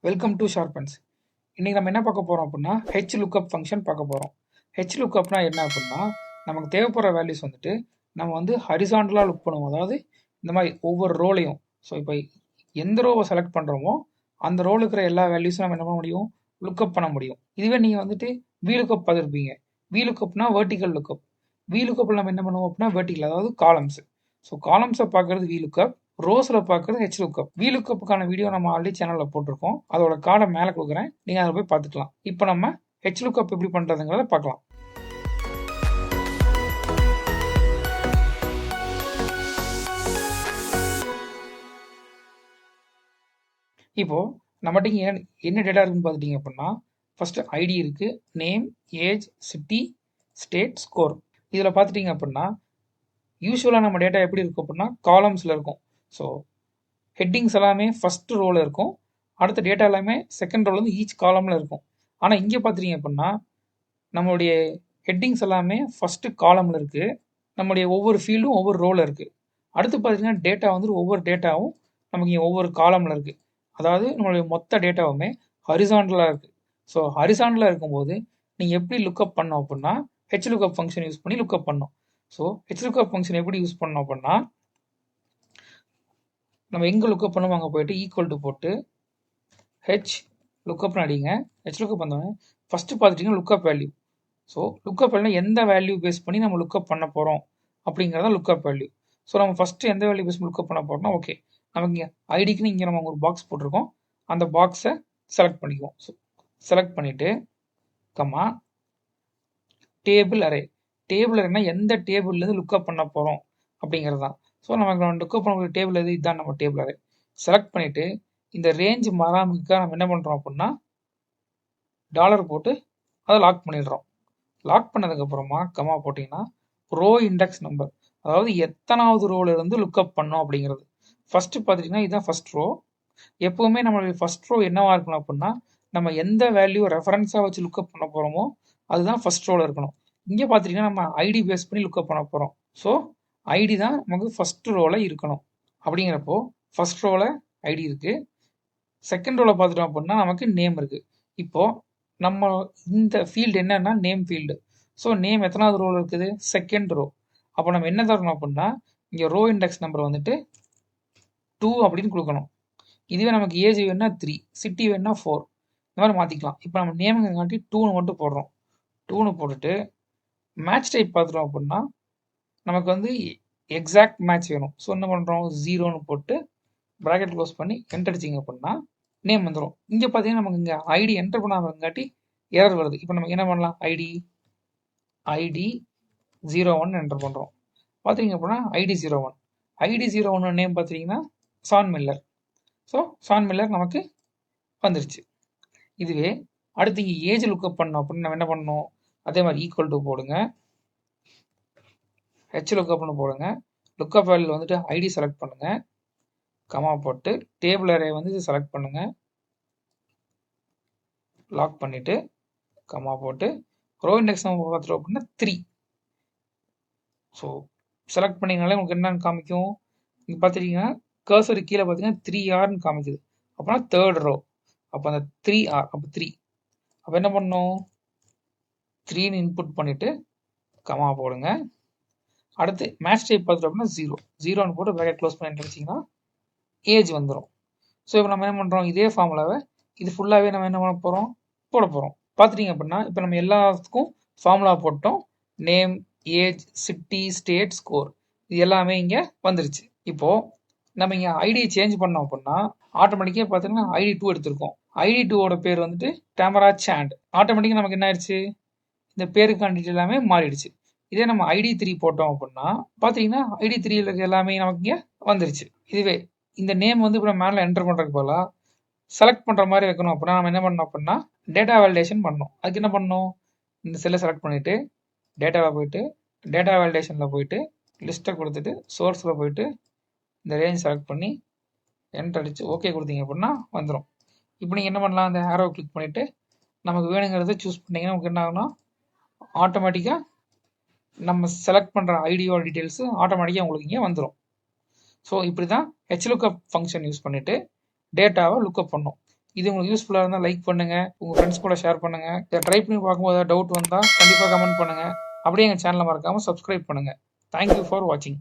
Welcome to sharpens. இன்றைக்கி நம்ம என்ன பார்க்க போகிறோம் அப்படின்னா ஹெச் லுக்அப் ஃபங்க்ஷன் பார்க்க போகிறோம். ஹெச் லுக்அப்னா என்ன அப்படின்னா, நமக்கு தேவைப்படுற வேல்யூஸ் வந்துட்டு நம்ம வந்து ஹரிசாண்டலாக லுக் பண்ணுவோம். அதாவது இந்த மாதிரி ஒவ்வொரு ரோலையும், ஸோ இப்போ எந்த ரோவை செலக்ட் பண்ணுறோமோ அந்த ரோல் இருக்கிற எல்லா வேல்யூஸும் நம்ம என்ன பண்ண முடியும், லுக்அப் பண்ண முடியும். இதுவே நீங்கள் வந்துட்டு வி லுக்அப் பார்த்துருப்பீங்க. வி லுக்அப்னா வெர்டிக்கல் லுக்அப். வி லுக்அப்பில் நம்ம என்ன பண்ணுவோம் அப்படின்னா வெர்டிக்கல், அதாவது காலம்ஸ். ஸோ காலம்ஸை பார்க்குறது வி லுக்அப், ரோஸில் பார்க்குறது ஹெச் லுக்அப். வி லுக்அப்புக்கான வீடியோ நம்ம ஆல்ரெடி சேனலில் போட்டிருக்கோம். அதோட கார்டை மேலே கொடுக்குறேன், நீங்கள் அதில் போய் பார்த்துக்கலாம். இப்போ நம்ம ஹெச் லுக்அப் எப்படி பண்ணுறதுங்கிறத பார்க்கலாம். இப்போது நம்மகிட்ட என்ன டேட்டா இருக்குன்னு பார்த்துட்டிங்க அப்படின்னா, ஃபஸ்ட்டு ஐடி இருக்குது, name, age, city, state, score. இதில் பார்த்துட்டிங்க அப்படின்னா யூஸ்வலாக நம்ம டேட்டா எப்படி இருக்கும் அப்படின்னா காலம்ஸில் இருக்கும். ஸோ ஹெட்டிங்ஸ் எல்லாமே ஃபஸ்ட் ரோவில் இருக்கும், அடுத்த டேட்டா எல்லாமே செகண்ட் ரோவில் வந்து ஈச் காலமில் இருக்கும். ஆனால் இங்கே பார்த்துட்டிங்க அப்படின்னா நம்மளுடைய ஹெட்டிங்ஸ் எல்லாமே ஃபஸ்ட்டு காலமில் இருக்குது, நம்மளுடைய ஒவ்வொரு ஃபீல்டும் ஒவ்வொரு ரோவில் இருக்குது. அடுத்து பார்த்திங்கன்னா டேட்டா வந்து ஒவ்வொரு டேட்டாவும் நமக்கு இங்கே ஒவ்வொரு காலமில் இருக்குது. அதாவது நம்மளுடைய மொத்த டேட்டாவுமே ஹரிசாண்டலாக இருக்குது. ஸோ ஹரிசாண்டலாக இருக்கும்போது நீங்கள் எப்படி லுக்அப் பண்ணோம் அப்படின்னா ஹெச் லுக்அப் ஃபங்க்ஷன் யூஸ் பண்ணி லுக்அப் பண்ணோம். ஸோ ஹெச் லுக்அப் ஃபங்க்ஷன் எப்படி யூஸ் பண்ணோம் அப்படின்னா, நம்ம எங்கே லுக்அப் பண்ணுவோம் அங்கே போயிட்டு ஈக்குவல் டு போட்டு ஹெச் லுக்அப்னு அடிங்க. ஹெச் லுக்அப் வந்தோடனே ஃபஸ்ட்டு பார்த்துட்டிங்கன்னா lookup value. So lookup value எந்த வேல்யூ பேஸ் பண்ணி நம்ம லுக்அப் பண்ண போகிறோம் அப்படிங்கிறத லுக்அப் வேல்யூ. ஸோ நம்ம ஃபஸ்ட்டு எந்த வேல்யூ பேஸ் பண்ணி லுக்அப் பண்ண போகிறோம்னா, ஓகே நமக்கு இங்கே ஐடிக்குன்னு இங்கே நம்ம ஒரு பாக்ஸ் போட்டிருக்கோம், அந்த பாக்ஸை செலக்ட் பண்ணிக்குவோம். ஸோ செலக்ட் பண்ணிவிட்டு கம்மா டேபிள் அரே. டேபிள் அரேனா எந்த டேபிள்லேருந்து லுக்அப் பண்ண போகிறோம் அப்படிங்கிறது தான். ஸோ நமக்கு லுக்அப் பண்ணக்கூடிய டேபிள் எது, இதுதான் நம்ம டேபிள் அரே. செலக்ட் பண்ணிவிட்டு இந்த ரேஞ்ச் மாறாமலுக்காக நம்ம என்ன பண்ணுறோம் அப்படின்னா டாலர் போட்டு அதை லாக் பண்ணிடுறோம். லாக் பண்ணதுக்கப்புறமா கமா போட்டிங்கன்னா ரோ இண்டெக்ஸ் நம்பர், அதாவது எத்தனாவது ரோல இருந்து லுக்அப் பண்ணோம் அப்படிங்கிறது. ஃபஸ்ட்டு பார்த்துட்டிங்கன்னா இதுதான் ஃபஸ்ட் ரோ. எப்போவுமே நம்மளுடைய ஃபஸ்ட் ரோ என்னவா இருக்கணும் அப்படின்னா நம்ம எந்த வேல்யூ ரெஃபரன்ஸாக வச்சு லுக்அப் பண்ண போகிறோமோ அதுதான் ஃபஸ்ட் ரோவில் இருக்கணும். இங்கே பார்த்துட்டிங்கன்னா நம்ம ஐடி பேஸ் பண்ணி லுக்அப் பண்ண போகிறோம். ஸோ ஐடி தான் நமக்கு ஃபஸ்ட் ரோவில் இருக்கணும். அப்படிங்கிறப்போ ஃபஸ்ட் ரோவில் ஐடி இருக்குது, செகண்ட் ரோவில் பார்த்துட்டோம் அப்படின்னா நமக்கு நேம் இருக்குது. இப்போது நம்ம இந்த ஃபீல்டு என்னன்னா நேம் ஃபீல்டு. ஸோ நேம் எத்தனாவது ரோவில் இருக்குது, செகண்ட் ரோ. அப்போ நம்ம என்ன தரணும் அப்படின்னா இங்கே ரோ இண்டெக்ஸ் நம்பர் வந்துட்டு 2 அப்படின்னு கொடுக்கணும். இதுவே நமக்கு ஏஜ் வேணுன்னா 3, சிட்டி வேணுன்னா 4, இந்த மாதிரி மாற்றிக்கலாம். இப்போ நம்ம நேமுங்காட்டி 2ன்னு மட்டும் போடுறோம். 2ன்னு போட்டுட்டு மேட்ச் டைப் பார்த்துட்டோம் அப்படின்னா நமக்கு வந்து எக்ஸாக்ட் மேட்ச் வேணும். ஸோ என்ன பண்ணுறோம், 0ன்னு போட்டு ப்ராக்கெட் க்ளோஸ் பண்ணி என்டர் அடிச்சிங்க அப்படின்னா நேம் வந்துடும். இங்கே பார்த்தீங்கன்னா நமக்கு இங்கே ஐடி என்டர் பண்ணாமங்காட்டி எரர் வருது. இப்போ நமக்கு என்ன பண்ணலாம், ஐடி 01 என்டர் பண்ணுறோம். பார்த்தீங்க அப்படின்னா ஐடி 01 நேம் பார்த்தீங்கன்னா Sean Miller. So Sean Miller நமக்கு வந்துருச்சு. இதுவே அடுத்து இங்கே ஏஜ் லுக்அப் பண்ணோம் அப்படின்னு நம்ம என்ன பண்ணணும், அதே மாதிரி ஈக்குவல் டு போடுங்க, ஹெச் லுக்அப்னு போடுங்க. லுக்அப் வேல்யூ வந்துட்டு ஐடி செலக்ட் பண்ணுங்க, கமா போட்டு டேபிள் அரே வந்து இது செலக்ட் பண்ணுங்க, லாக் பண்ணிட்டு கமா போட்டு ரோ இண்டெக்ஸ் நம்ம பார்த்துட்டோம் அப்படின்னா 3. ஸோ செலக்ட் பண்ணிங்கனாலே உங்களுக்கு என்னன்னு காமிக்கும், இங்கே பார்த்துட்டிங்கன்னா கர்சர் கீழே பார்த்தீங்கன்னா 3Rன்னு காமிக்குது. அப்படின்னா தேர்ட் ரோ. அப்போ அந்த 3R, அப்போ 3. அப்போ என்ன பண்ணணும், 3ன்னு இன்புட் பண்ணிவிட்டு கமா போடுங்க. அடுத்து மேட்ச் டைப் பார்த்துட்டோம் அப்படின்னா 0ன்னு போட்டு ப்ராக்கெட் க்ளோஸ் பண்ணி நினச்சிங்கன்னா ஏஜ் வந்துடும். ஸோ இப்போ நம்ம என்ன பண்ணுறோம், இதே ஃபார்முலாவை இது ஃபுல்லாகவே நம்ம என்ன பண்ண போகிறோம், போட போகிறோம். பார்த்துட்டிங்க அப்படின்னா இப்போ நம்ம எல்லாத்துக்கும் ஃபார்முலா போட்டோம். Name, age, city, state, score, இது எல்லாமே இங்கே வந்துருச்சு. இப்போது நம்ம இங்கே ஐடியை சேஞ்ச் பண்ணோம் அப்படின்னா ஆட்டோமேட்டிக்காக பார்த்தீங்கன்னா ஐடி 2 எடுத்திருக்கோம். ஐடி 2ஓட பேர் வந்துட்டு டேமரா சாண்ட். ஆட்டோமேட்டிக்காக நமக்கு என்ன ஆயிடுச்சு, இந்த பேருக்கான டீட்டெயில் எல்லாமே மாறிடுச்சு. இதே நம்ம ஐடி 3 போட்டோம் அப்படின்னா பார்த்தீங்கன்னா ஐடி 3ல் இருக்க எல்லாமே நமக்கு இங்கே வந்துருச்சு. இதுவே இந்த நேம் வந்து இப்போ மேலே என்டர் பண்ணுறதுக்கு போல செலக்ட் பண்ணுற மாதிரி வைக்கணும் அப்படின்னா நம்ம என்ன பண்ணோம் அப்படின்னா டேட்டா வேலிடேஷன் பண்ணணும். அதுக்கு என்ன பண்ணணும், இந்த செல்லை செலக்ட் பண்ணிவிட்டு டேட்டாவில் போயிட்டு டேட்டா வேலிடேஷனில் போயிட்டு லிஸ்ட்டை கொடுத்துட்டு சோர்ஸில் போயிட்டு இந்த ரேஞ்ச் செலக்ட் பண்ணி என்டர் அடித்து ஓகே கொடுத்தீங்க அப்படின்னா வந்துடும். இப்போ நீங்கள் என்ன பண்ணலாம், அந்த ஆரோ கிளிக் பண்ணிவிட்டு நமக்கு வேணுங்கிறத சூஸ் பண்ணிங்கன்னா நமக்கு என்ன ஆகுனா ஆட்டோமேட்டிக்காக நம்ம செலக்ட் பண்ணுற ஐடியோட டீட்டெயில்ஸு ஆட்டோமேட்டிக்காக உங்களுக்கு இங்கே வந்துடும். ஸோ இப்படி தான் ஹெச் லுக்அப் ஃபங்க்ஷன் யூஸ் பண்ணிவிட்டு டேட்டாவை லுக்அப் பண்ணோம். இது உங்களுக்கு யூஸ்ஃபுல்லாக இருந்தால் லைக் பண்ணுங்கள், உங்கள் ஃப்ரெண்ட்ஸ் கூட ஷேர் பண்ணுங்கள். இதை ட்ரை பண்ணி பார்க்கும்போது ஏதாவது டவுட் வந்தால் கண்டிப்பாக கமெண்ட் பண்ணுங்கள். அப்படியே எங்கள் சேனலை மறக்காமல் சப்ஸ்கிரைப் பண்ணுங்கள். தேங்க்யூ ஃபார் வாட்சிங்.